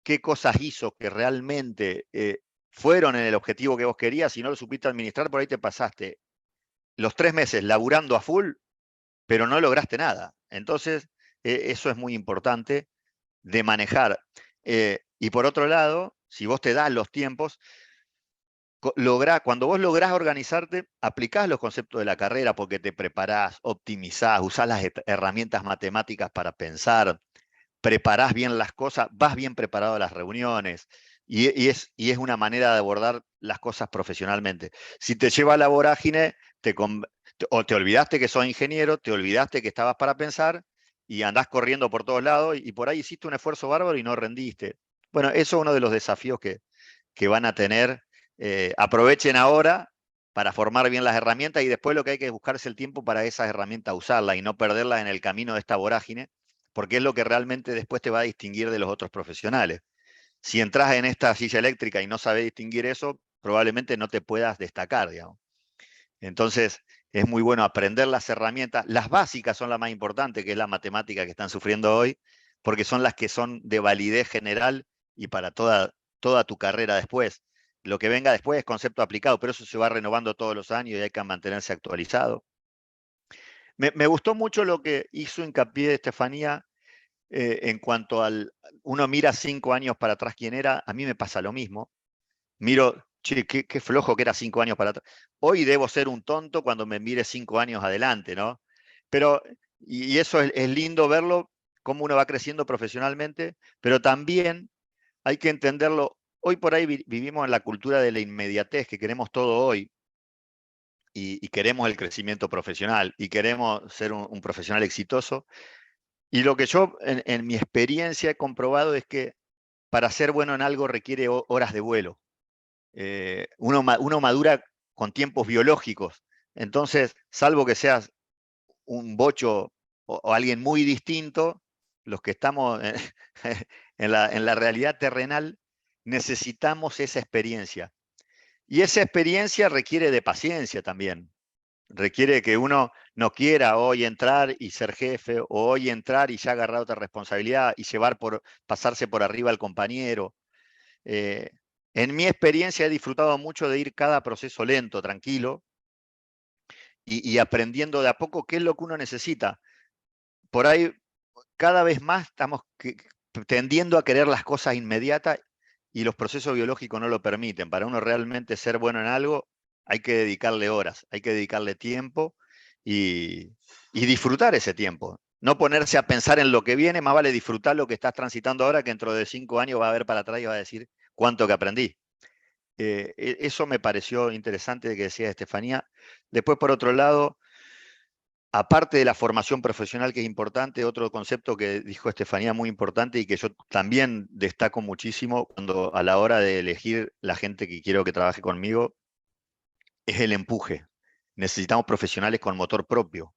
qué cosas hizo que realmente fueron en el objetivo que vos querías, si no lo supiste administrar, por ahí te pasaste los 3 meses laburando a full, pero no lograste nada. Entonces, eso es muy importante de manejar. Y por otro lado, si vos te das los tiempos, cuando vos lográs organizarte, aplicás los conceptos de la carrera porque te preparás, optimizás, usás las herramientas matemáticas para pensar, preparás bien las cosas, vas bien preparado a las reuniones y es una manera de abordar las cosas profesionalmente. Si te lleva a la vorágine, o te olvidaste que sos ingeniero, te olvidaste que estabas para pensar y andás corriendo por todos lados y por ahí hiciste un esfuerzo bárbaro y no rendiste. Bueno, eso es uno de los desafíos que van a tener. Aprovechen ahora para formar bien las herramientas y después lo que hay que es buscarse el tiempo para esas herramientas usarlas y no perderlas en el camino de esta vorágine, porque es lo que realmente después te va a distinguir de los otros profesionales. Si entras en esta silla eléctrica y no sabes distinguir eso, probablemente no te puedas destacar, digamos. Entonces, es muy bueno aprender las herramientas. Las básicas son las más importantes, que es la matemática que están sufriendo hoy, porque son las que son de validez general y para toda tu carrera después. Lo que venga después es concepto aplicado, pero eso se va renovando todos los años y hay que mantenerse actualizado. Me gustó mucho lo que hizo hincapié Estefanía en cuanto uno mira 5 años para atrás quién era, a mí me pasa lo mismo. Miro, che, qué flojo que era 5 años para atrás. Hoy debo ser un tonto cuando me mire 5 años adelante, ¿no? Pero, y eso es lindo verlo, cómo uno va creciendo profesionalmente, pero también hay que entenderlo. Hoy por ahí vivimos en la cultura de la inmediatez, que queremos todo hoy y queremos el crecimiento profesional y queremos ser un profesional exitoso. Y lo que yo en mi experiencia he comprobado es que para ser bueno en algo requiere horas de vuelo. Uno madura con tiempos biológicos. Entonces, salvo que seas un bocho o alguien muy distinto, los que estamos en la realidad terrenal, necesitamos esa experiencia. Y esa experiencia requiere de paciencia también. Requiere que uno no quiera hoy entrar y ser jefe, o hoy entrar y ya agarrar otra responsabilidad y pasarse por arriba al compañero. En mi experiencia he disfrutado mucho de ir cada proceso lento, tranquilo, y aprendiendo de a poco qué es lo que uno necesita. Por ahí, cada vez más estamos tendiendo a querer las cosas inmediatas y los procesos biológicos no lo permiten. Para uno realmente ser bueno en algo, hay que dedicarle horas, hay que dedicarle tiempo y disfrutar ese tiempo. No ponerse a pensar en lo que viene, más vale disfrutar lo que estás transitando ahora, que dentro de 5 años va a ver para atrás y va a decir cuánto que aprendí. Eso me pareció interesante que decía Estefanía. Después, por otro lado, aparte de la formación profesional que es importante, otro concepto que dijo Estefanía muy importante y que yo también destaco muchísimo cuando a la hora de elegir la gente que quiero que trabaje conmigo, es el empuje. Necesitamos profesionales con motor propio,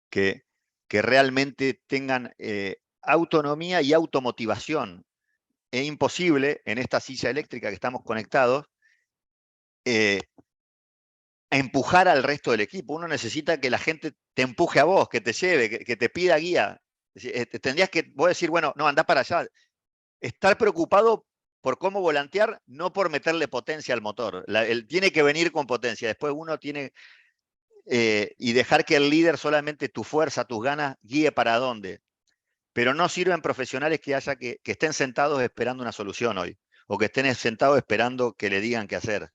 que realmente tengan autonomía y automotivación. Es imposible en esta silla eléctrica que estamos conectados empujar al resto del equipo. Uno necesita que la gente te empuje a vos, que te lleve, que te pida guía. Tendrías que vos decir, bueno, no, andá para allá. Estar preocupado por cómo volantear, no por meterle potencia al motor. Él tiene que venir con potencia. Después uno tiene... y dejar que el líder solamente tu fuerza, tus ganas, guíe para dónde. Pero no sirven profesionales que estén sentados esperando una solución hoy, o que estén sentados esperando que le digan qué hacer.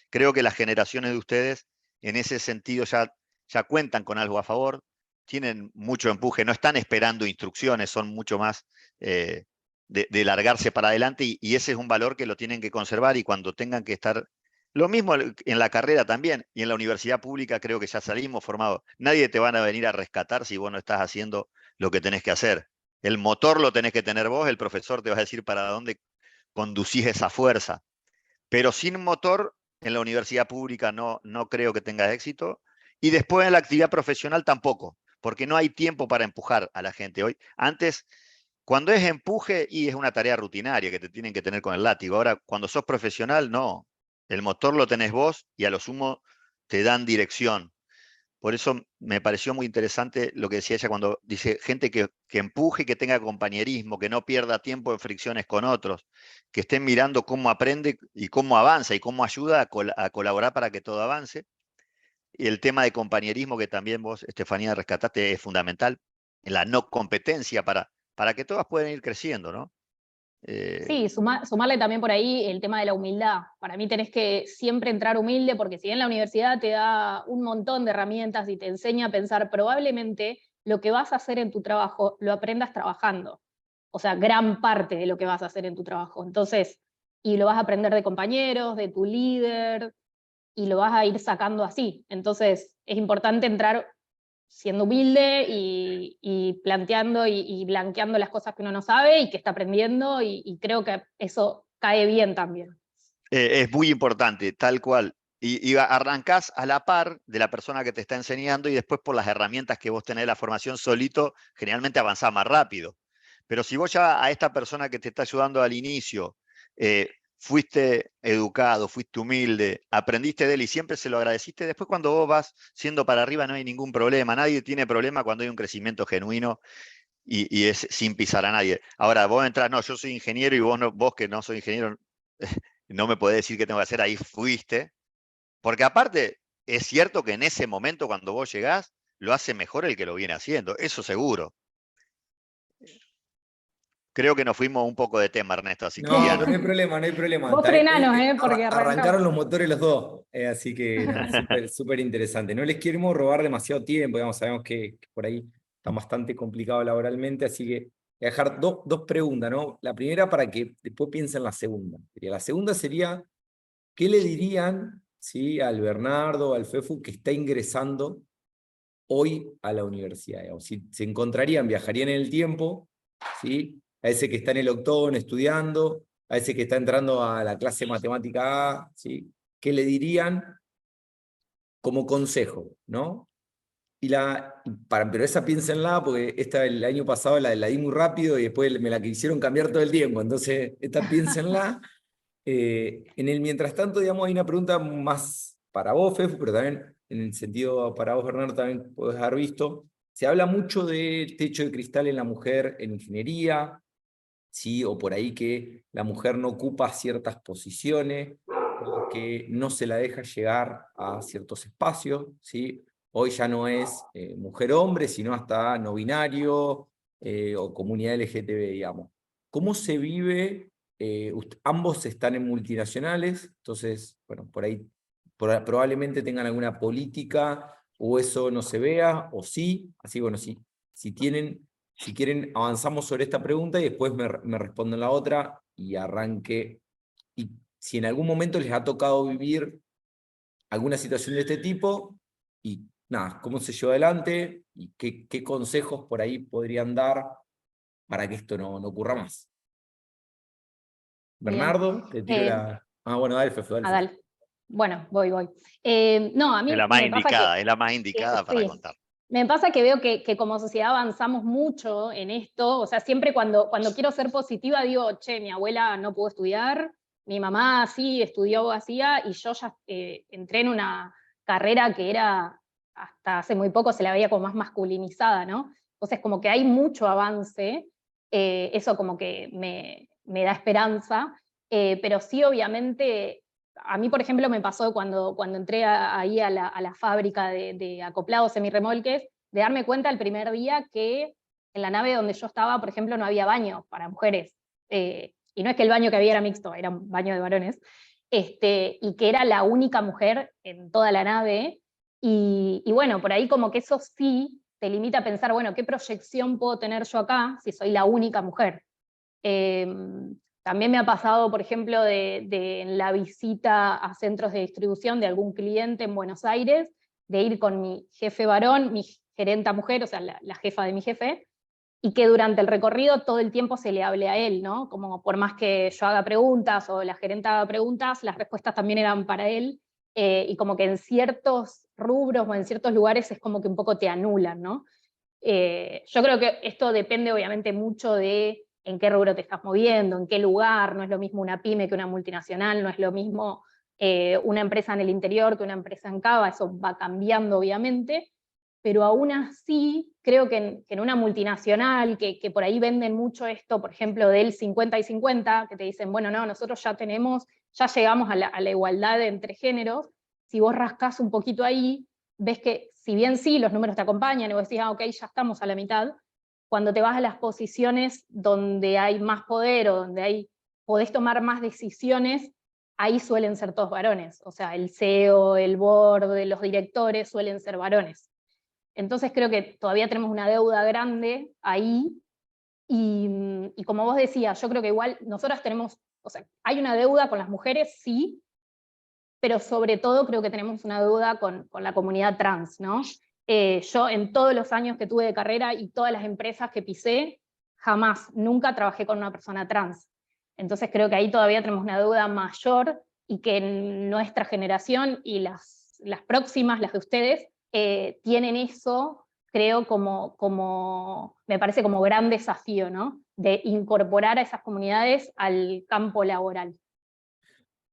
Creo que las generaciones de ustedes en ese sentido ya cuentan con algo a favor, tienen mucho empuje, no están esperando instrucciones, son mucho más de largarse para adelante y ese es un valor que lo tienen que conservar y cuando tengan que estar... Lo mismo en la carrera también y en la universidad pública creo que ya salimos formados. Nadie te van a venir a rescatar si vos no estás haciendo lo que tenés que hacer. El motor lo tenés que tener vos, el profesor te va a decir para dónde conducís esa fuerza. Pero sin motor, en la universidad pública no creo que tenga éxito. Y después en la actividad profesional tampoco, porque no hay tiempo para empujar a la gente hoy. Antes, cuando es empuje, y es una tarea rutinaria que te tienen que tener con el látigo. Ahora, cuando sos profesional, no. El motor lo tenés vos y a lo sumo te dan dirección. Por eso me pareció muy interesante lo que decía ella cuando dice gente que empuje, que tenga compañerismo, que no pierda tiempo en fricciones con otros, que estén mirando cómo aprende y cómo avanza y cómo ayuda a colaborar para que todo avance. Y el tema de compañerismo que también vos, Estefanía, rescataste es fundamental, en la no competencia para que todas puedan ir creciendo, ¿no? Sí, sumarle también por ahí el tema de la humildad. Para mí tenés que siempre entrar humilde, porque si bien la universidad te da un montón de herramientas y te enseña a pensar, probablemente lo que vas a hacer en tu trabajo lo aprendas trabajando. O sea, gran parte de lo que vas a hacer en tu trabajo. Entonces, y lo vas a aprender de compañeros, de tu líder, y lo vas a ir sacando así. Entonces, es importante entrar siendo humilde y planteando y blanqueando las cosas que uno no sabe y que está aprendiendo, y creo que eso cae bien también. Es muy importante, tal cual. Y arrancás a la par de la persona que te está enseñando y después por las herramientas que vos tenés de la formación solito, generalmente avanzás más rápido. Pero si vos ya a esta persona que te está ayudando al inicio, fuiste educado, fuiste humilde, aprendiste de él y siempre se lo agradeciste, después cuando vos vas siendo para arriba no hay ningún problema. Nadie tiene problema cuando hay un crecimiento genuino y es sin pisar a nadie. Ahora, vos entrás, no, yo soy ingeniero y vos, no, vos que no soy ingeniero, no me podés decir qué tengo que hacer, ahí fuiste. Porque aparte, es cierto que en ese momento cuando vos llegás, lo hace mejor el que lo viene haciendo, eso seguro. Creo que nos fuimos un poco de tema, Ernesto, así que No, Diana. pero no hay problema, no hay problema. Vos frenanos, porque Arrancaron arrancamos. los motores los dos, así que nada, súper interesante. No les queremos robar demasiado tiempo, digamos, sabemos que por ahí está bastante complicado laboralmente, así que voy a dejar dos preguntas, ¿no? La primera para que después piensen la segunda. La segunda sería, ¿qué le dirían, ¿sí?, al Bernardo, al Fefu, que está ingresando hoy a la universidad? Digamos, si se encontrarían, viajarían en el tiempo, ¿sí?, a ese que está en el octógono estudiando, a ese que está entrando a la clase de matemática A, ¿sí?, ¿qué le dirían como consejo, ¿no? Pero esa piénsenla, porque esta el año pasado la di muy rápido y después me la quisieron cambiar todo el tiempo, entonces esta piénsenla. En el mientras tanto, digamos, hay una pregunta más para vos, Fefu, pero también en el sentido para vos, Bernardo, también podés haber visto. Se habla mucho del techo de cristal en la mujer en ingeniería, ¿sí? O por ahí que la mujer no ocupa ciertas posiciones, o que no se la deja llegar a ciertos espacios, ¿sí? Hoy ya no es mujer-hombre, sino hasta no binario o comunidad LGTB, digamos. ¿Cómo se vive? Ambos están en multinacionales, entonces, bueno, por ahí probablemente tengan alguna política o eso no se vea, o sí. Así, bueno, si quieren, avanzamos sobre esta pregunta y después me responden la otra y arranque. Y si en algún momento les ha tocado vivir alguna situación de este tipo, y nada, cómo se llevó adelante y qué consejos por ahí podrían dar para que esto no ocurra más. Bien. Bernardo, te tiro la... Ah, bueno, dale, Fefu, dale. Dale. Bueno, voy. No, a mí Es la más me pasa indicada, es la más indicada para sí, contar. me pasa que veo que como sociedad avanzamos mucho en esto. O sea, siempre cuando quiero ser positiva digo, che, mi abuela no pudo estudiar, mi mamá sí estudió abogacía y yo ya entré en una carrera que era, hasta hace muy poco se la veía como más masculinizada, ¿no? Entonces como que hay mucho avance, eso como que me da esperanza, pero sí obviamente... A mí, por ejemplo, me pasó cuando entré ahí a la fábrica de acoplados semirremolques, de darme cuenta el primer día que en la nave donde yo estaba, por ejemplo, no había baño para mujeres. Y no es que el baño que había era mixto, era un baño de varones. Y que era la única mujer en toda la nave. Y bueno, por ahí como que eso sí te limita a pensar, bueno, ¿qué proyección puedo tener yo acá si soy la única mujer? También me ha pasado, por ejemplo, de la visita a centros de distribución de algún cliente en Buenos Aires, de ir con mi jefe varón, mi gerenta mujer, o sea, la jefa de mi jefe, y que durante el recorrido todo el tiempo se le hable a él, ¿no? Como por más que yo haga preguntas o la gerenta haga preguntas, las respuestas también eran para él, y como que en ciertos rubros o en ciertos lugares es como que un poco te anulan, ¿no? Yo creo que esto depende obviamente mucho de en qué rubro te estás moviendo, en qué lugar. No es lo mismo una pyme que una multinacional, no es lo mismo una empresa en el interior que una empresa en Cava, eso va cambiando obviamente, pero aún así creo que en una multinacional, que por ahí venden mucho esto, por ejemplo, del 50 y 50, que te dicen, bueno, no, nosotros ya llegamos a la igualdad entre géneros. Si vos rascás un poquito ahí, ves que si bien sí, los números te acompañan, y vos decís, ok, ya estamos a la mitad, cuando te vas a las posiciones donde hay más poder o donde podés tomar más decisiones, ahí suelen ser todos varones. O sea, el CEO, el board, los directores suelen ser varones. Entonces creo que todavía tenemos una deuda grande ahí, y como vos decías, yo creo que igual nosotras tenemos, o sea, hay una deuda con las mujeres, sí, pero sobre todo creo que tenemos una deuda con la comunidad trans, ¿no? Yo en todos los años que tuve de carrera y todas las empresas que pisé, jamás, nunca trabajé con una persona trans. Entonces creo que ahí todavía tenemos una deuda mayor, y que en nuestra generación y las próximas, las de ustedes, tienen eso, creo, me parece como gran desafío, ¿no? De incorporar a esas comunidades al campo laboral.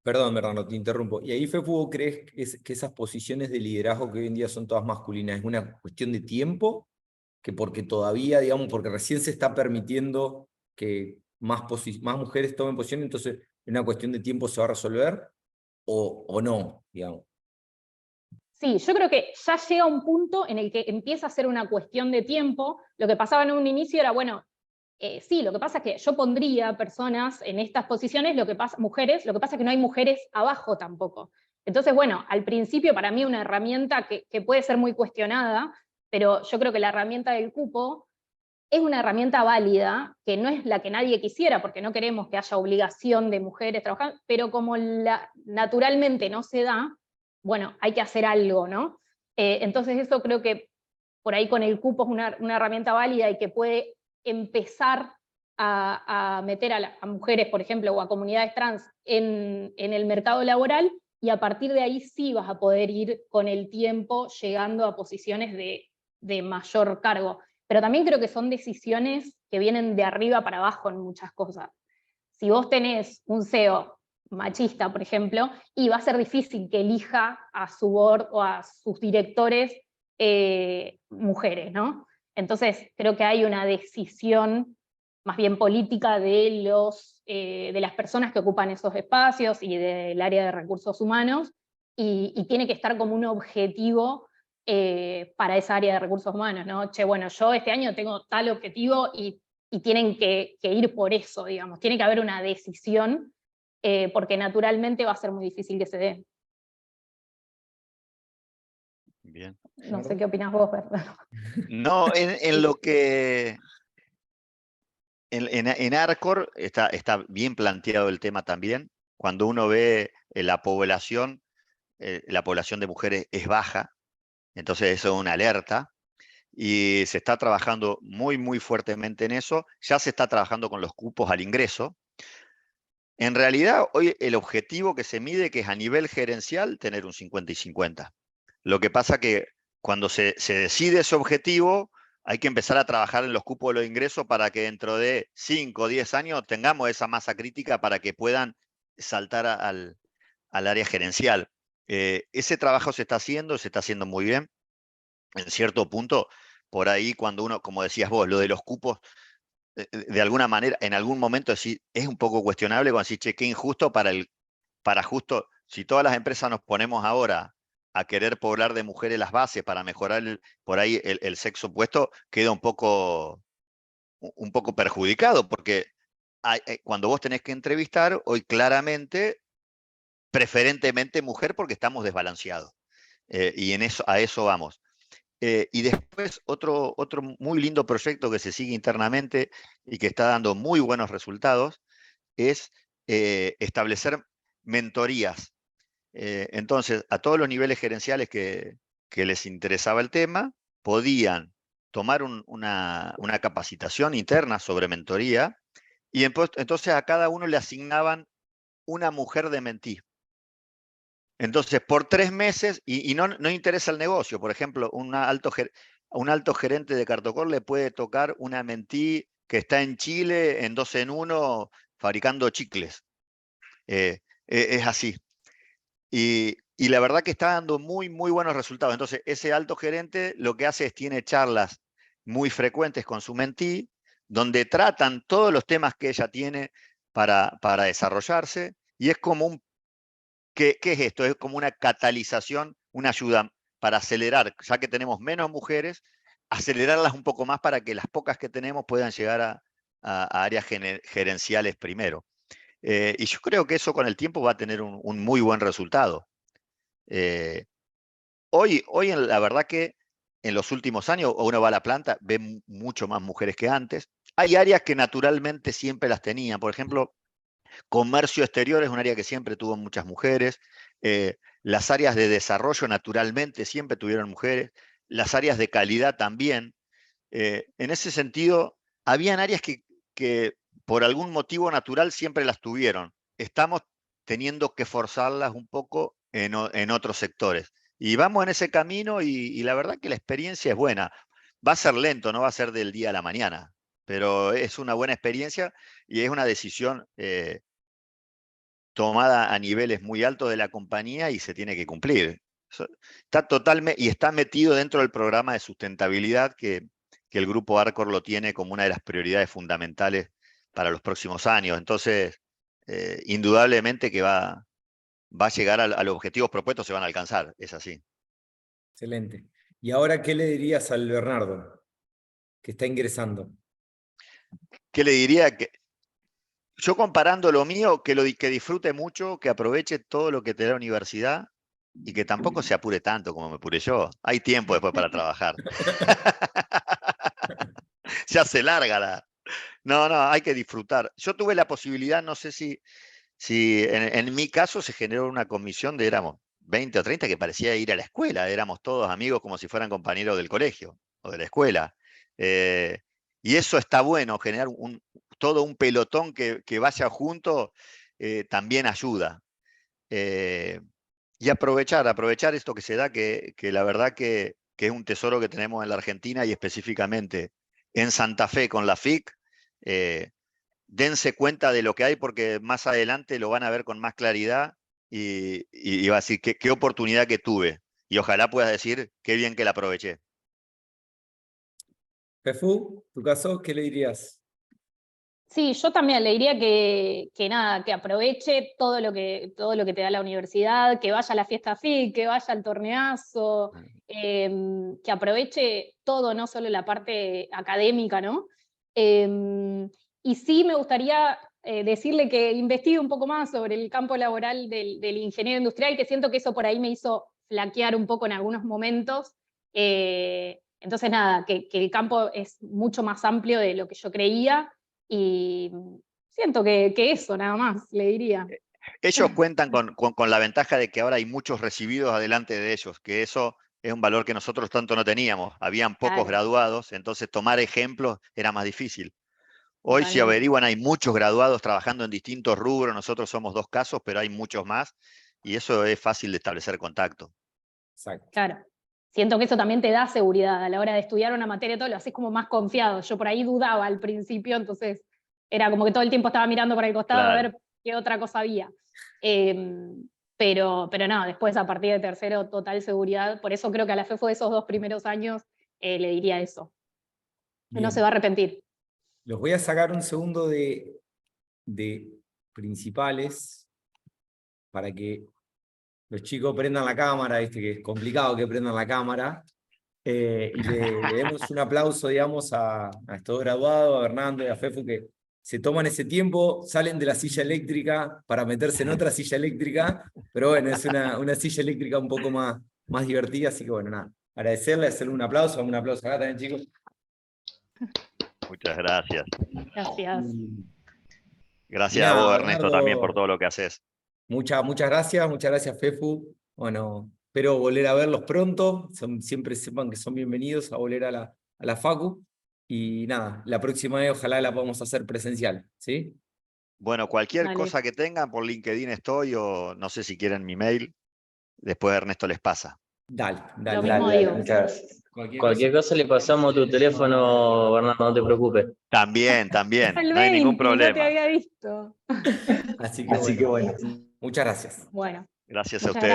Perdón, Bernardo, te interrumpo. ¿Y ahí, Fefu, crees que esas posiciones de liderazgo que hoy en día son todas masculinas es una cuestión de tiempo? Que porque todavía, digamos, porque recién se está permitiendo que más mujeres tomen posición, entonces es una cuestión de tiempo se va a resolver, o no, digamos. Sí, yo creo que ya llega un punto en el que empieza a ser una cuestión de tiempo. Lo que pasaba en un inicio era, bueno, sí, lo que pasa es que yo pondría personas en estas posiciones, mujeres, lo que pasa es que no hay mujeres abajo tampoco. Entonces, bueno, al principio para mí una herramienta que puede ser muy cuestionada, pero yo creo que la herramienta del cupo es una herramienta válida, que no es la que nadie quisiera, porque no queremos que haya obligación de mujeres trabajar, pero como naturalmente no se da, bueno, hay que hacer algo, ¿no? Entonces eso creo que por ahí con el cupo es una herramienta válida, y que puede empezar a meter a mujeres, por ejemplo, o a comunidades trans en el mercado laboral, y a partir de ahí sí vas a poder ir con el tiempo llegando a posiciones de mayor cargo. Pero también creo que son decisiones que vienen de arriba para abajo en muchas cosas. Si vos tenés un CEO machista, por ejemplo, y va a ser difícil que elija a su board o a sus directores mujeres, ¿no? Entonces creo que hay una decisión más bien política de las personas que ocupan esos espacios y del área de recursos humanos, y tiene que estar como un objetivo para esa área de recursos humanos, ¿no? Che, bueno, yo este año tengo tal objetivo, y tienen que ir por eso, digamos. Tiene que haber una decisión, porque naturalmente va a ser muy difícil que se dé. Bien. No sé qué opinás vos, Bernardo. No, en lo que... En Arcor está bien planteado el tema también. Cuando uno ve la población de mujeres es baja, entonces eso es una alerta. Y se está trabajando muy, muy fuertemente en eso. Ya se está trabajando con los cupos al ingreso. En realidad, hoy el objetivo que se mide, que es a nivel gerencial, tener un 50 y 50. Lo que pasa que cuando se decide ese objetivo, hay que empezar a trabajar en los cupos de los ingresos para que dentro de 5 o 10 años tengamos esa masa crítica para que puedan saltar al área gerencial. Ese trabajo se está haciendo muy bien. En cierto punto, por ahí cuando uno, como decías vos, lo de los cupos, de alguna manera, en algún momento es un poco cuestionable cuando decís, che, qué injusto para justo, si todas las empresas nos ponemos ahora a querer poblar de mujeres las bases para mejorar por ahí el sexo opuesto, queda un poco perjudicado, porque cuando vos tenés que entrevistar, hoy claramente, preferentemente mujer, porque estamos desbalanceados. Y a eso vamos. Y después otro muy lindo proyecto que se sigue internamente y que está dando muy buenos resultados es establecer mentorías. Entonces, a todos los niveles gerenciales que les interesaba el tema, podían tomar una capacitación interna sobre mentoría, y entonces a cada uno le asignaban una mujer de mentí. Entonces, por 3 meses, y no interesa el negocio, por ejemplo, a un alto gerente de Cartocor le puede tocar una mentí que está en Chile en 2 en 1 fabricando chicles. Es así. Y la verdad que está dando muy, muy buenos resultados. Entonces, ese alto gerente lo que hace es tiene charlas muy frecuentes con su mentí, donde tratan todos los temas que ella tiene para desarrollarse, y es como un... ¿Qué es esto? Es como una catalización, una ayuda para acelerar, ya que tenemos menos mujeres, acelerarlas un poco más para que las pocas que tenemos puedan llegar a áreas gerenciales primero. Y yo creo que eso con el tiempo va a tener un muy buen resultado. Hoy la verdad que en los últimos años, uno va a la planta, ve mucho más mujeres que antes. Hay áreas que naturalmente siempre las tenían. Por ejemplo, comercio exterior es un área que siempre tuvo muchas mujeres. Las áreas de desarrollo naturalmente siempre tuvieron mujeres. Las áreas de calidad también. En ese sentido, habían áreas que por algún motivo natural siempre las tuvieron. Estamos teniendo que forzarlas un poco en otros sectores. Y vamos en ese camino y la verdad que la experiencia es buena. Va a ser lento, no va a ser del día a la mañana, pero es una buena experiencia y es una decisión tomada a niveles muy altos de la compañía y se tiene que cumplir. Está totalmente, y está metido dentro del programa de sustentabilidad que el Grupo Arcor lo tiene como una de las prioridades fundamentales para los próximos años. Entonces, indudablemente que va a llegar a los objetivos propuestos, se van a alcanzar, es así. Excelente. ¿Y ahora qué le dirías al Bernardo, que está ingresando? ¿Qué le diría? Que yo comparando lo mío, que disfrute mucho, que aproveche todo lo que te da la universidad y que tampoco se apure tanto como me apuré yo. Hay tiempo después para trabajar. Ya se larga la... No, hay que disfrutar. Yo tuve la posibilidad, no sé si en mi caso se generó una comisión de éramos 20 o 30 que parecía ir a la escuela. Éramos todos amigos como si fueran compañeros del colegio o de la escuela. Y eso está bueno, generar todo un pelotón que vaya junto también ayuda. Y aprovechar esto que se da, que la verdad que es un tesoro que tenemos en la Argentina y específicamente en Santa Fe con la FIC. Dense cuenta de lo que hay porque más adelante lo van a ver con más claridad y va a decir qué oportunidad que tuve. Y ojalá puedas decir qué bien que la aproveché. Fefu, ¿tu caso qué le dirías? Sí, yo también le diría que nada, que aproveche todo lo que te da la universidad, que vaya a la fiesta FIC, que vaya al torneazo, que aproveche todo, no solo la parte académica, ¿no? Y sí me gustaría decirle que investigue un poco más sobre el campo laboral del ingeniero industrial, que siento que eso por ahí me hizo flaquear un poco en algunos momentos. Entonces nada, que el campo es mucho más amplio de lo que yo creía. Y siento que eso nada más, le diría. Ellos cuentan con la ventaja de que ahora hay muchos recibidos adelante de ellos, que eso es un valor que nosotros tanto no teníamos. Habían pocos Claro, graduados, entonces tomar ejemplos era más difícil. Hoy, si totalmente. averiguan, hay muchos graduados trabajando en distintos rubros. Nosotros somos 2 casos, pero hay muchos más. Y eso es fácil de establecer contacto. Exacto. Claro. Siento que eso también te da seguridad a la hora de estudiar una materia, todo lo haces como más confiado. Yo por ahí dudaba al principio, entonces era como que todo el tiempo estaba mirando para el costado a Claro. ver qué otra cosa había. Pero no, después a partir de tercero, total seguridad. Por eso creo que a la FEFO de esos 2 primeros años le diría eso. No se Bien. va a arrepentir. Los voy a sacar un segundo de principales para que los chicos prendan la cámara, que es complicado que prendan la cámara, y le demos un aplauso, digamos, a estos graduados, a Bernardo y a Fefu, que se toman ese tiempo, salen de la silla eléctrica para meterse en otra silla eléctrica, pero bueno, es una silla eléctrica un poco más divertida, así que bueno, nada, agradecerle, hacerle un aplauso acá también, chicos. Muchas gracias. Gracias. Gracias a vos, Nada, Ernesto, también por Bernardo, todo lo que haces. muchas gracias, Fefu. Bueno, espero volver a verlos pronto. Siempre sepan que son bienvenidos a volver a la Facu. Y nada, la próxima vez ojalá la podamos hacer presencial, ¿sí? Bueno, cualquier Dale. cosa que tengan, por LinkedIn estoy, o no sé si quieren mi mail, después Ernesto les pasa. Dale, Lo dale, mismo dale, digo. muchas gracias. Cualquier cosa le pasamos tu teléfono, Bernardo, no te preocupes. También, Al no hay ningún 20, no te problema. había visto. Así que bueno, muchas gracias. Bueno. Gracias a Muchas ustedes.